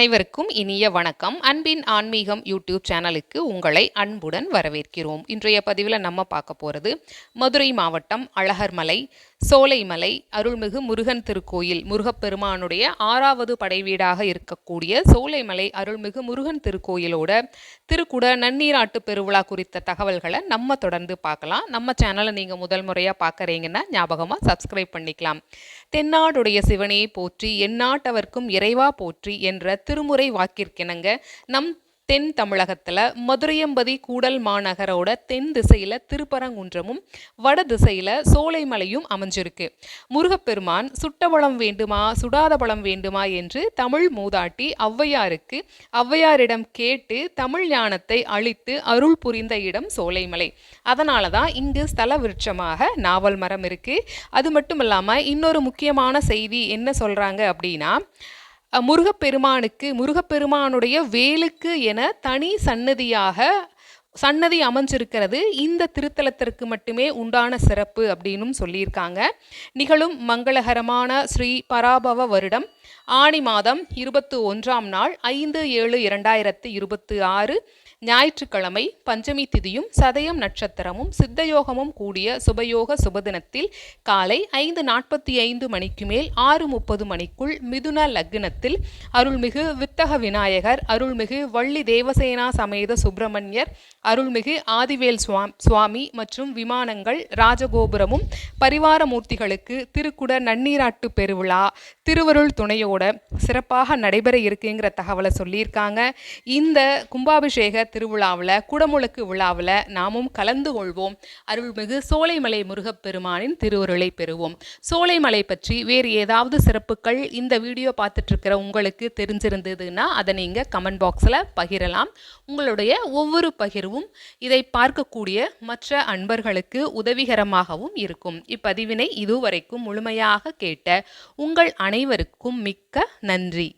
அனைவருக்கும் இனிய வணக்கம். அன்பின் ஆன்மீகம் யூடியூப் சேனலுக்கு உங்களை அன்புடன் வரவேற்கிறோம். இன்றைய பதிவில் நம்ம பார்க்க போகிறது மதுரை மாவட்டம் அழகர்மலை சோலைமலை அருள்மிகு முருகன் திருக்கோயில். முருகப்பெருமானுடைய 6வது படைவீடாக இருக்கக்கூடிய சோலைமலை அருள்மிகு முருகன் திருக்கோயிலோட திருக்குட நன்னீராட்டு பெருவிழா குறித்த தகவல்களை நம்ம தொடர்ந்து பார்க்கலாம். நம்ம சேனலை நீங்கள் முதல் முறையாக பார்க்குறீங்கன்னா ஞாபகமாக சப்ஸ்கிரைப் பண்ணிக்கலாம். தென்னாடுடைய சிவனே போற்றி எந்நாட்டவர்க்கும் இறைவா போற்றி என்ற திருமுறை வாக்கிற்கிணங்க நம் தென் தமிழகத்தில் மதுரையம்பதி கூடல் மாநகரோட தென் திசையில் திருப்பரங்குன்றமும் வட திசையில் சோலைமலையும் அமைஞ்சிருக்கு. முருகப்பெருமான் சுட்ட பழம் வேண்டுமா சுடாத பழம் வேண்டுமா என்று தமிழ் மூதாட்டி ஔவையாரிடம் கேட்டு தமிழ் ஞானத்தை அளித்து அருள் புரிந்த இடம் சோலைமலை. அதனால தான் இங்கு ஸ்தல விருட்சமாக நாவல் மரம் இருக்கு. அது மட்டும் இல்லாமல் இன்னொரு முக்கியமான செய்தி என்ன சொல்றாங்க அப்படின்னா, முருகப்பெருமானுடைய வேலுக்கு என தனி சன்னதி அமைஞ்சிருக்கிறது இந்த திருத்தலத்திற்கு மட்டுமே உண்டான சிறப்பு அப்படின்னும் சொல்லியிருக்காங்க. நிகழும் மங்களகரமான ஸ்ரீ பராபவ வருடம் ஆணி மாதம் 21ஆம் நாள் 5/7/2026 ஞாயிற்றுக்கிழமை பஞ்சமி திதியும் சதயம் நட்சத்திரமும் சித்தயோகமும் கூடிய சுபயோக சுபதினத்தில் காலை 5:45 மணிக்கு மேல் 6:30 மணிக்குள் மிதுன லக்னத்தில் அருள்மிகு வித்தக விநாயகர், அருள்மிகு வள்ளி தேவசேனா சமேத சுப்பிரமணியர், அருள்மிகு ஆதிவேல் சுவாமி மற்றும் விமானங்கள் ராஜகோபுரமும் பரிவார மூர்த்திகளுக்கு திருக்குட நன்னீராட்டு பெருவிழா திருவருள் துணையோட சிறப்பாக நடைபெற இருக்குங்கிற தகவலை சொல்லியிருக்காங்க. இந்த கும்பாபிஷேக திருவிழாவில் குடமுழுக்கு விழாவில் நாமும் கலந்து கொள்வோம். அருள்மிகு சோலைமலை முருகப்பெருமானின் திருவருளை பெறுவோம். சோலைமலை பற்றி வேறு ஏதாவது சிறப்புகள் இந்த வீடியோ பார்த்துட்டு இருக்கிற உங்களுக்கு தெரிஞ்சிருந்ததுன்னா அதை நீங்கள் கமெண்ட் பாக்ஸில் பகிரலாம். உங்களுடைய ஒவ்வொரு பகிர்வும் இதை பார்க்கக்கூடிய மற்ற அன்பர்களுக்கு உதவிகரமாகவும் இருக்கும். இப்பதிவினை இதுவரைக்கும் முழுமையாக கேட்ட உங்கள் அனைவருக்கும் மிக்க நன்றி.